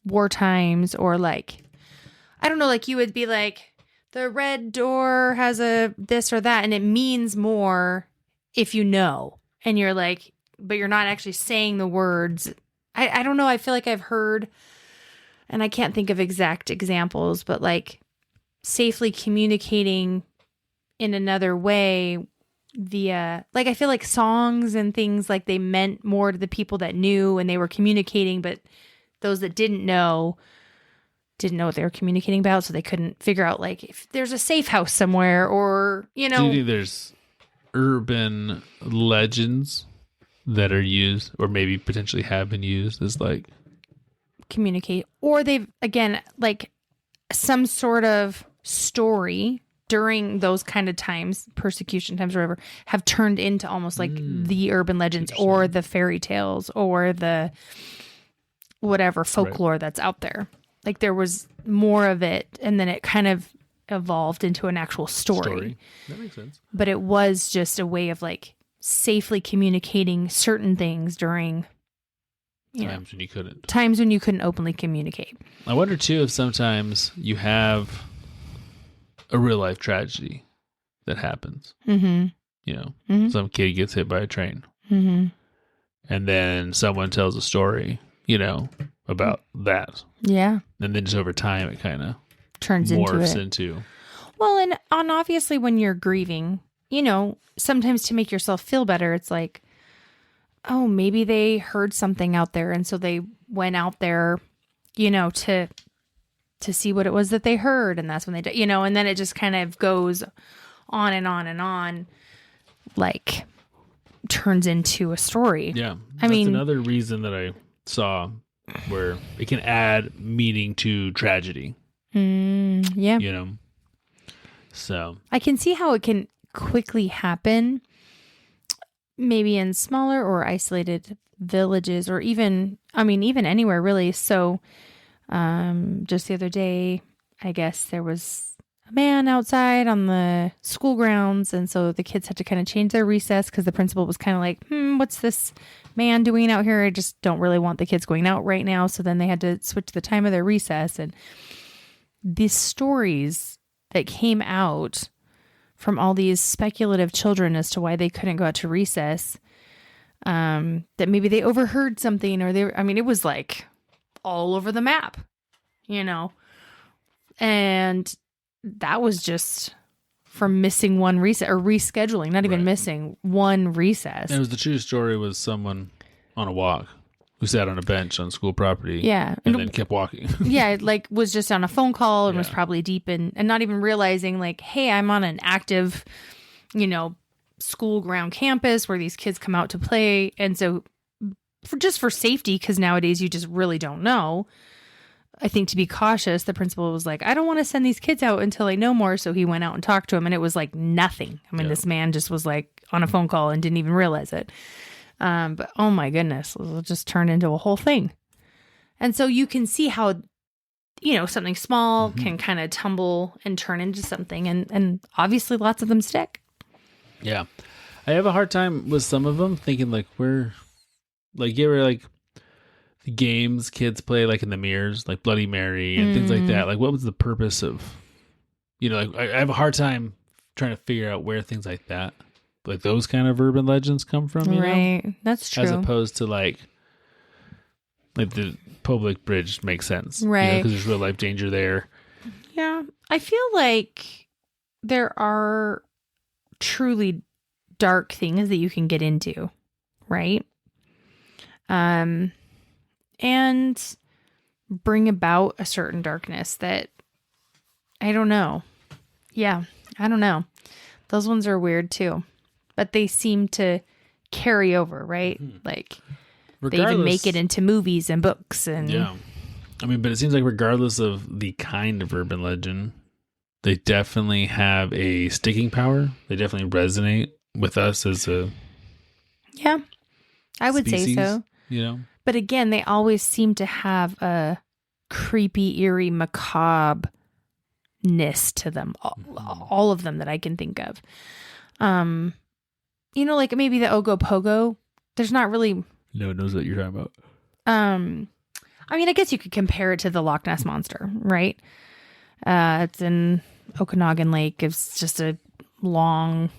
war times, or like, I don't know, like you would be like, the red door has a this or that, and it means more if you know, and you're like, but you're not actually saying the words. I don't know. I feel like I've heard, and I can't think of exact examples, but like safely communicating in another way via, like, I feel like songs and things, like they meant more to the people that knew and they were communicating, but those that didn't know what they were communicating about, so they couldn't figure out like if there's a safe house somewhere, or Do you think there's urban legends that are used, or maybe potentially have been used as like communicate, or they've, again, like some sort of story during those kind of times, persecution times or whatever, have turned into almost like the urban legends or the fairy tales or the whatever folklore that's out there. Like there was more of it, and then it kind of evolved into an actual story. That makes sense. But it was just a way of like safely communicating certain things during times when you couldn't. Times when you couldn't openly communicate. I wonder too if sometimes you have a real life tragedy that happens. Mm-hmm. You know, some kid gets hit by a train. Mm-hmm. And then someone tells a story, about that. Yeah. And then just over time, it kind of turns morphs into. Well, and obviously when you're grieving, sometimes to make yourself feel better, it's like, oh, maybe they heard something out there. And so they went out there, to see what it was that they heard. And that's when they, and then it just kind of goes on and on and on, like turns into a story. Yeah. That's another reason that I saw where it can add meaning to tragedy. Yeah. So I can see how it can quickly happen, maybe in smaller or isolated villages, or even anywhere really. So just the other day, I guess there was a man outside on the school grounds, and so the kids had to kind of change their recess because the principal was kind of like, what's this man doing out here? I just don't really want the kids going out right now. So then they had to switch the time of their recess, and these stories that came out from all these speculative children as to why they couldn't go out to recess, that maybe they overheard something, or it was like all over the map, and that was just from missing one recess, or rescheduling, not even missing one recess. It was the true story, was someone on a walk who sat on a bench on school property. Yeah. And then kept walking. Yeah. Like was just on a phone call and was probably deep in, and not even realizing like, hey, I'm on an active, school ground campus where these kids come out to play. And so for safety, because nowadays you just really don't know, I think to be cautious, the principal was like, I don't want to send these kids out until I know more. So he went out and talked to him, and it was like nothing. This man just was like on a phone call and didn't even realize it. But oh my goodness, it'll just turn into a whole thing. And so you can see how, something small can kind of tumble and turn into something. And obviously lots of them stick. Yeah. I have a hard time with some of them thinking like you ever like the games kids play like in the mirrors, like Bloody Mary and things like that. Like what was the purpose of, I have a hard time trying to figure out where things like that like those kind of urban legends come from, you right. know? That's true. As opposed to like the Pope Lick Bridge makes sense. Right. Because there's real life danger there. Yeah. I feel like there are truly dark things that you can get into, right? And bring about a certain darkness that I don't know. Yeah, I don't know. Those ones are weird too, but they seem to carry over, right? Like they even make it into movies and books and yeah. I mean, but it seems like regardless of the kind of urban legend, they definitely have a sticking power. They definitely resonate with us as a yeah, I would say species, so. You know, but again, they always seem to have a creepy, eerie, macabre-ness to them. All of them that I can think of. You know, like maybe the Ogopogo. There's not really. No one knows what you're talking about. I mean, I guess you could compare it to the Loch Ness Monster, right? It's in Okanagan Lake. It's just a long,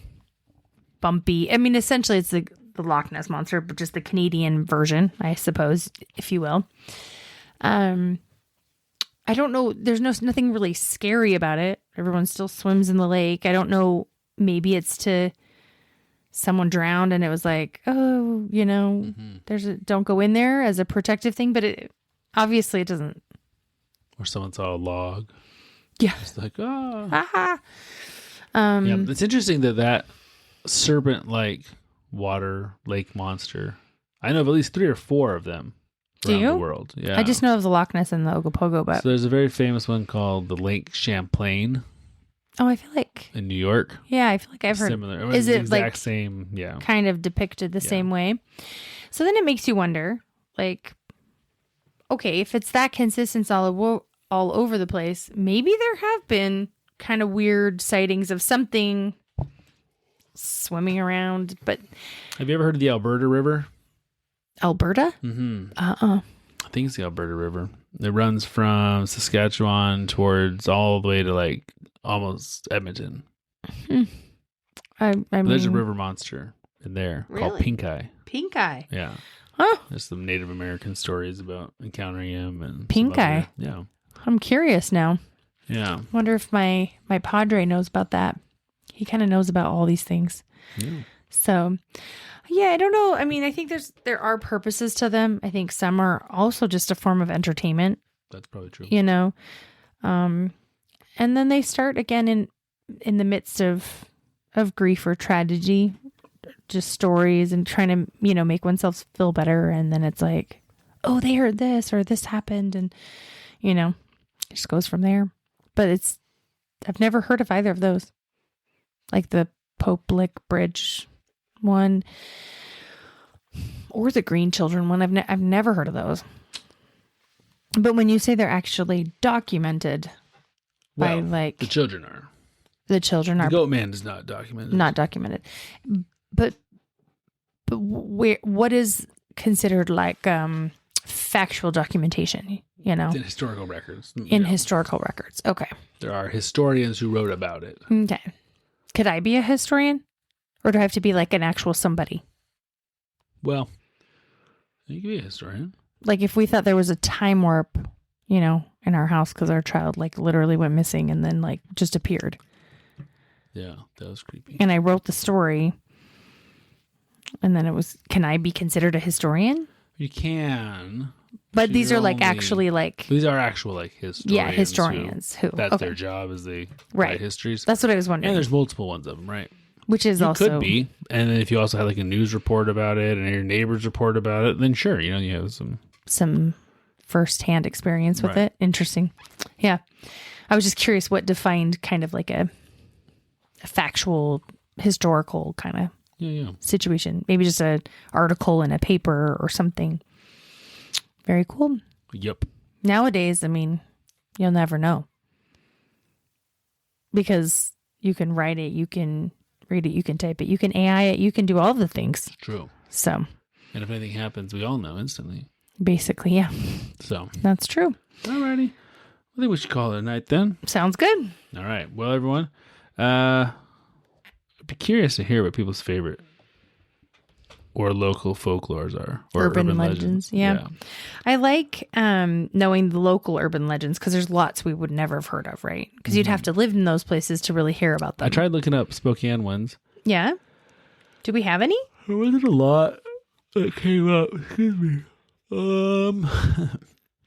bumpy. I mean, essentially, it's the Loch Ness Monster, but just the Canadian version, I suppose, if you will. I don't know. There's nothing really scary about it. Everyone still swims in the lake. I don't know. Maybe it's to someone drowned and it was like, oh, you know, don't go in there as a protective thing. But obviously it doesn't. Or someone saw a log. Yeah. It's like, oh. Ah. Yeah, it's interesting that serpent-like water lake monster. I know of at least 3 or 4 of them around the world. Yeah, I just know of the Loch Ness and the Ogopogo, but so there's a very famous one called the Lake Champlain. Oh, I feel like in New York. Yeah, I feel like I've heard. Similar. Is it exact like same? Yeah, kind of depicted the same way? So then it makes you wonder, like, okay, if it's that consistent all over the place, maybe there have been kind of weird sightings of something swimming around. But have you ever heard of the Alberta River? Alberta? Mm-hmm. I think it's the Alberta River. It runs from Saskatchewan towards all the way to like almost Edmonton. I mean, there's a river monster in there called Pink Eye. Pink Eye. Yeah. Oh. There's some Native American stories about encountering him and Pink Eye. Yeah. I'm curious now. Yeah. Wonder if my padre knows about that. He kind of knows about all these things. Yeah. So, yeah, I don't know. I mean, I think there are purposes to them. I think some are also just a form of entertainment. That's probably true. You know, and then they start again in the midst of grief or tragedy, just stories and trying to, you know, make oneself feel better. And then it's like, oh, they heard this or this happened, and you know, it just goes from there. But I've never heard of either of those, like the Pope Lick Bridge one or the Green Children one. I've never heard of those. But when you say they're actually documented by like the children are. The children are. The Goat Man is not documented. Not documented. But what is considered like factual documentation, you know? It's in historical records. In historical records. Okay. There are historians who wrote about it. Okay. Could I be a historian? Or do I have to be like an actual somebody? Well, you could be a historian. Like if we thought there was a time warp, you know, in our house because our child like literally went missing and then like just appeared. Yeah, that was creepy. And I wrote the story. And then it was, can I be considered a historian? You can. But these are like actually like. These are actual like historians. Yeah, historians who that's their job, is they write histories. That's what I was wondering. And there's multiple ones of them, right? Which is also. Could be. And then if you also had like a news report about it and your neighbors report about it, then sure, you know, you have some firsthand experience with it. Interesting. Yeah. I was just curious what defined kind of like a factual, historical kind of situation. Maybe just an article in a paper or something. Very cool. Yep. Nowadays, I mean, you'll never know. Because you can write it, you can read it, you can type it, you can AI it, you can do all the things. True. So. And if anything happens, we all know instantly. Basically, yeah. So. That's true. Alrighty. I think we should call it a night then. Sounds good. All right. Well, everyone, be curious to hear what people's favorite or local folklores are, or urban legends. Yeah. I like knowing the local urban legends because there's lots we would never have heard of, right? Because you'd have to live in those places to really hear about them. I tried looking up Spokane ones. Yeah. Do we have any? There wasn't a lot that came up. Excuse me.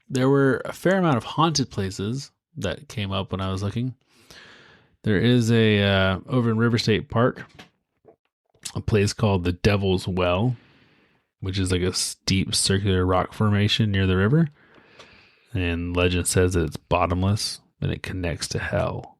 There were a fair amount of haunted places that came up when I was looking. There is a over in River State Park, a place called the Devil's Well, which is like a steep circular rock formation near the river. And legend says that it's bottomless and it connects to hell.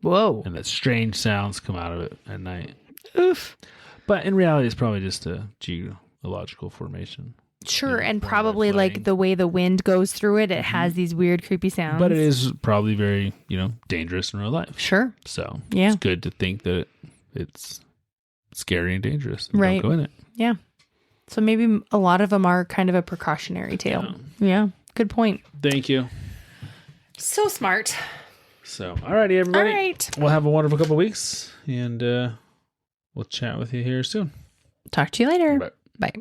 Whoa. And that strange sounds come out of it at night. Oof. But in reality, it's probably just a geological formation. Sure, and probably like the way the wind goes through it, it has these weird, creepy sounds. But it is probably very, dangerous in real life. Sure. So yeah, it's good to think that it's scary and dangerous. Right. Don't go in it. Yeah. So maybe a lot of them are kind of a precautionary tale. Yeah. Good point. Thank you. So smart. So, alrighty, everybody. All right. We'll have a wonderful couple weeks, and we'll chat with you here soon. Talk to you later. Bye. Bye.